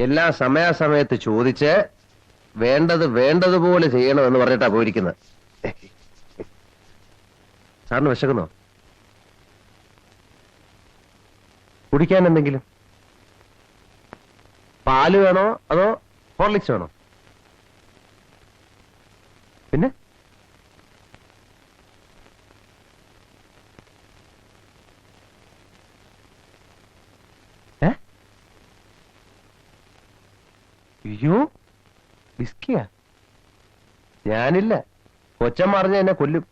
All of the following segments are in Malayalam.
എല്ലാം സമയാസമയത്ത് ചോദിച്ച് വേണ്ടതുപോലെ ചെയ്യണമെന്ന് പറഞ്ഞിട്ടാ പോയിരിക്കുന്നത്. സാറിന് വിശക്കുന്നോ? കുടിക്കാൻ എന്തെങ്കിലും? പാല് വേണോ അതോ ഹോർലിക്സ് വേണോ? പിന്നെ അയ്യോ, വിസ്കിയാ? ഞാനില്ല, കൊച്ചൻ പറഞ്ഞ എന്നെ കൊല്ലും.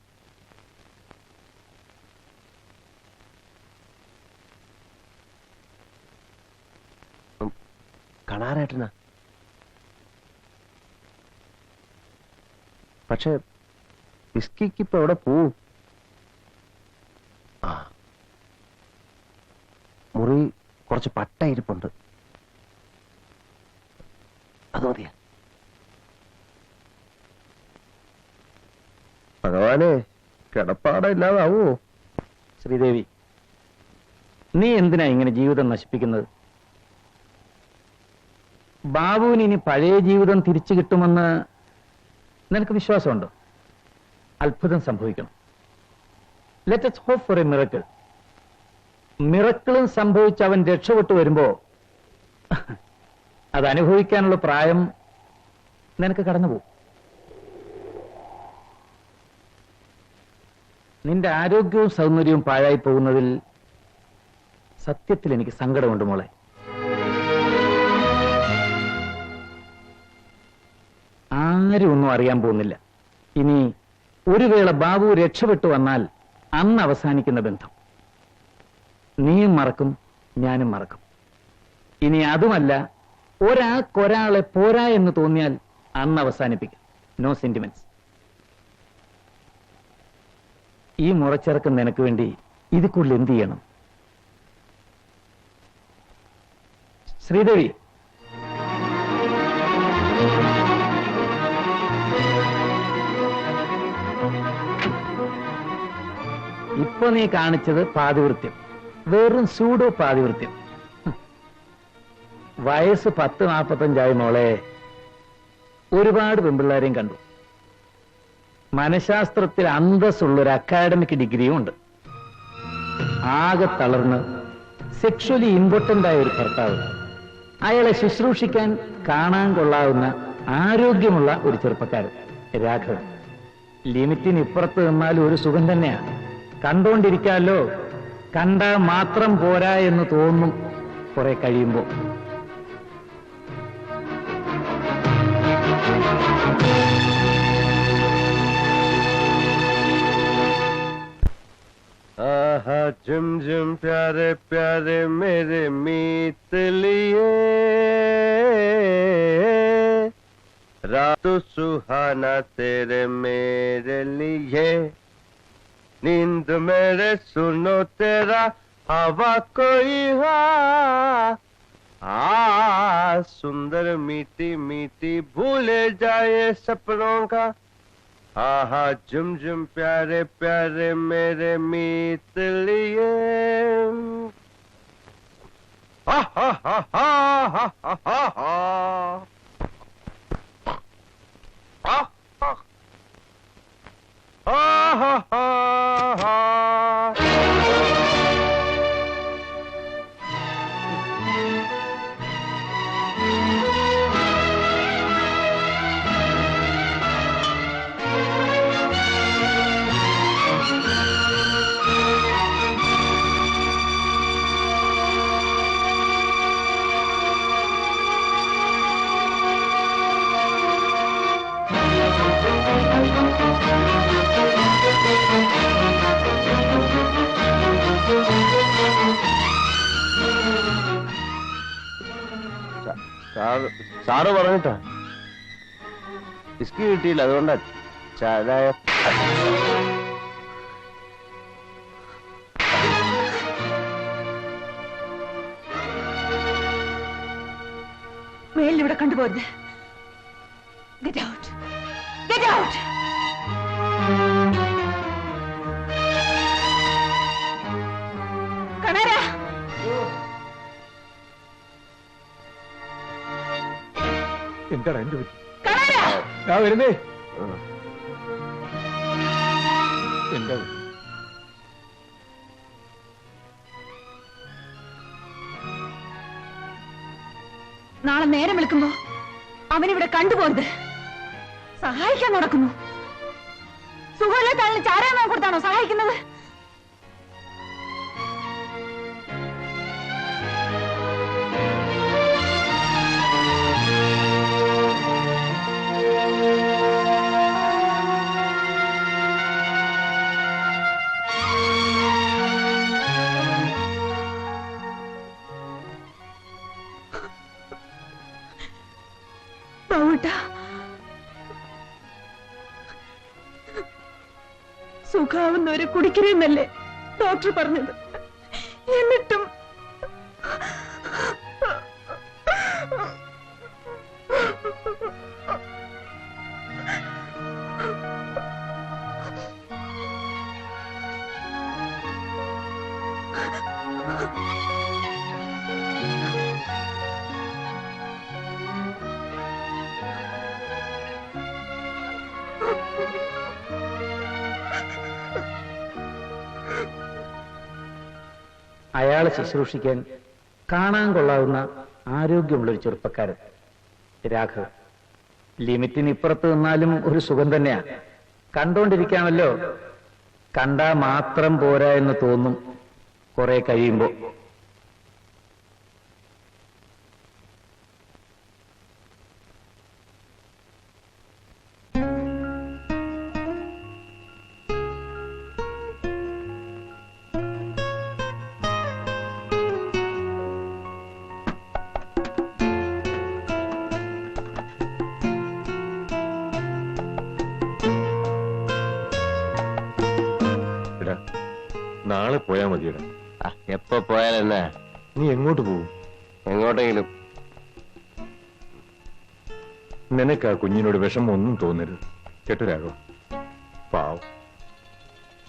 കാണാറായിട്ടാ. പക്ഷെ വിസ്കിക്ക് ഇപ്പൊ എവിടെ പോവും? ആ, മുറി കുറച്ച് പട്ട ഇരിപ്പുണ്ട്, അത് മതിയാ. ഭഗവാനെ, കിടപ്പാട ഇല്ലാതാവോ? ശ്രീദേവി, നീ എന്തിനാ ഇങ്ങനെ ജീവിതം നശിപ്പിക്കുന്നത്? ബാബുവിന് ഇനി പഴയ ജീവിതം തിരിച്ചു കിട്ടുമെന്ന് നിനക്ക് വിശ്വാസമുണ്ടോ? അത്ഭുതം സംഭവിക്കണം. Let us hope for a miracle. മിറക്കിളും സംഭവിച്ച് അവൻ രക്ഷപ്പെട്ടു വരുമ്പോ അത് അനുഭവിക്കാനുള്ള പ്രായം നിനക്ക് കടന്നുപോകും. നിന്റെ ആരോഗ്യവും സൗന്ദര്യവും പാഴായി പോകുന്നതിൽ സത്യത്തിൽ എനിക്ക് സങ്കടമുണ്ട് മോളെ. ആരും ഒന്നും അറിയാൻ പോകുന്നില്ല. ഇനി ഒരു വേള ബാബു രക്ഷപ്പെട്ടു വന്നാൽ അന്ന് അവസാനിക്കുന്ന ബന്ധം. നീയും മറക്കും, ഞാനും മറക്കും. ഇനി അതുമല്ല, ഒരാൾക്കൊരാളെ പോരാ എന്ന് തോന്നിയാൽ അന്ന് അവസാനിപ്പിക്കും. No sentiments. ഈ മുറച്ചിറക്കം നിനക്ക് വേണ്ടി ഇത് കൂടുതൽ എന്ത് ചെയ്യണം? ശ്രീദേവി, ഇപ്പൊ നീ കാണിച്ചത് പാതിവൃത്യം, വെറും സൂഡോ പാതിവൃത്യം. വയസ്സ് 10-45 മോളെ. ഒരുപാട് പെൺപിള്ളേരെയും കണ്ടു. മനഃശാസ്ത്രത്തിൽ അന്തസ്സുള്ളൊരു അക്കാഡമിക് ഡിഗ്രിയും ഉണ്ട്. ആകെ തളർന്ന് സെക്ഷലി ഇമ്പോർട്ടന്റ് ആയ ഒരു ഭർത്താവ്, അയാളെ ശുശ്രൂഷിക്കാൻ കാണാൻ കൊള്ളാവുന്ന ആരോഗ്യമുള്ള ഒരു ചെറുപ്പക്കാരൻ രാഘവൻ. ലിമിറ്റിന് ഇപ്പുറത്ത് നിന്നാൽ ഒരു സുഖം തന്നെയാണ്. കണ്ടോണ്ടിരിക്കാമല്ലോ. കണ്ടാൽ മാത്രം പോരാ എന്ന് തോന്നും കുറെ കഴിയുമ്പോ. आहा झुम झुम प्यारे प्यारे मेरे मीत लिए, रात सुहाना तेरे मेरे लिए, नींद मेरे सुनो तेरा हवा कोई सुंदर मीठी मीठी भूले जाए सपनों का। आहा झुम झुम प्यारे प्यारे मेरे मीत लिए, आहा हा हा हा हा हा हा हा हा। സാറ് പറഞ്ഞിട്ടാ വിസ്കി കിട്ടിയില്ല, അതുകൊണ്ടാ ചായ. മേലിവിടെ കണ്ടുപോരുത്. Get out. Get out. കണാരാ, എന്താണ് എന്റെ പറ്റി? കളരാ. ഞാൻ വരുന്നേ. എന്താ നാളെ നേരം വിളിക്കുമ്പോ അവനിവിടെ കണ്ടുപോരുത്. സഹായിക്കാൻ നടക്കുന്നു. സുഖമില്ലാത്ത ചാരായം കൊടുത്താണോ സഹായിക്കുന്നത്? സുഖാവുന്നവരെ കുടിക്കരുതെന്നല്ലേ ഡോക്ടർ പറഞ്ഞത്? എന്നിട്ടും അയാളെ ശുശ്രൂഷിക്കാൻ കാണാൻ കൊള്ളാവുന്ന ആരോഗ്യമുള്ളൊരു ചെറുപ്പക്കാരൻ രാഘവ്. ലിമിറ്റിന് ഇപ്പുറത്ത് നിന്നാലും ഒരു സുഖം തന്നെയാ. കണ്ടോണ്ടിരിക്കാമല്ലോ. കണ്ടാ മാത്രം പോരാ എന്ന് തോന്നും കുറെ കഴിയുമ്പോ. നാളെ പോയാ മതിയടാ. എപ്പോ പോയാലെന്നാ? നീ എങ്ങോട്ട് പോകും? എങ്ങോട്ടെങ്കിലും. നിനക്ക് ആ കുഞ്ഞിനോട് വിഷമം ഒന്നും തോന്നരുത് കേട്ടോ രാഘവ. പാവം,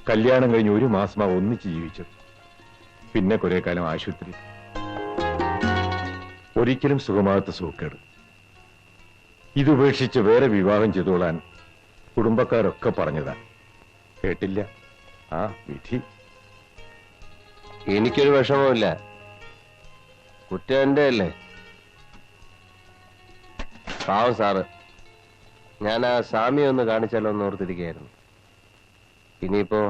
കല്യാണം കഴിഞ്ഞ് 1 മാസമാ ഒന്നിച്ച് ജീവിച്ചത്. പിന്നെ കുറെ കാലം ആശുപത്രി. ഒരിക്കലും സുഖമാകാത്ത സുഖക്കേട്. ഇതുപേക്ഷിച്ച് വേറെ വിവാഹം ചെയ്തോളാൻ കുടുംബക്കാരൊക്കെ പറഞ്ഞതാ. കേട്ടില്ല. ആ വിധി. എനിക്കൊരു വിഷമവുമില്ല. കുറ്റം എന്റെ അല്ലേ? പാവം സാറ്. ഞാൻ ആ സ്വാമിയെ ഒന്ന് കാണിച്ചാലോ എന്ന് ഓർത്തിരിക്കുകയായിരുന്നു. ഇനിയിപ്പോ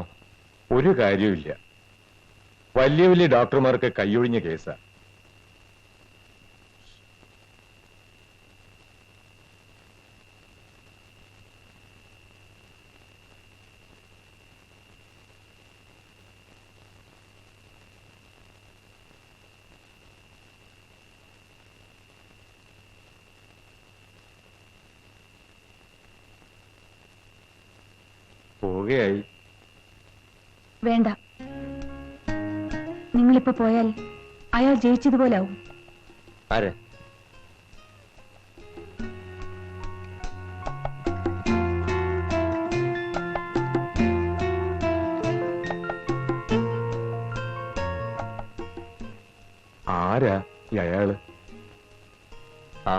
ഒരു കാര്യമില്ല. വലിയ വലിയ ഡോക്ടർമാർക്ക് കൈയൊഴിഞ്ഞ കേസാ. പോവുകയായി. വേണ്ട, നിങ്ങളിപ്പോ പോയാൽ അയാൾ ജയിച്ചതുപോലാവും. ആരെ? ആരാ ഈ അയാള്? ആ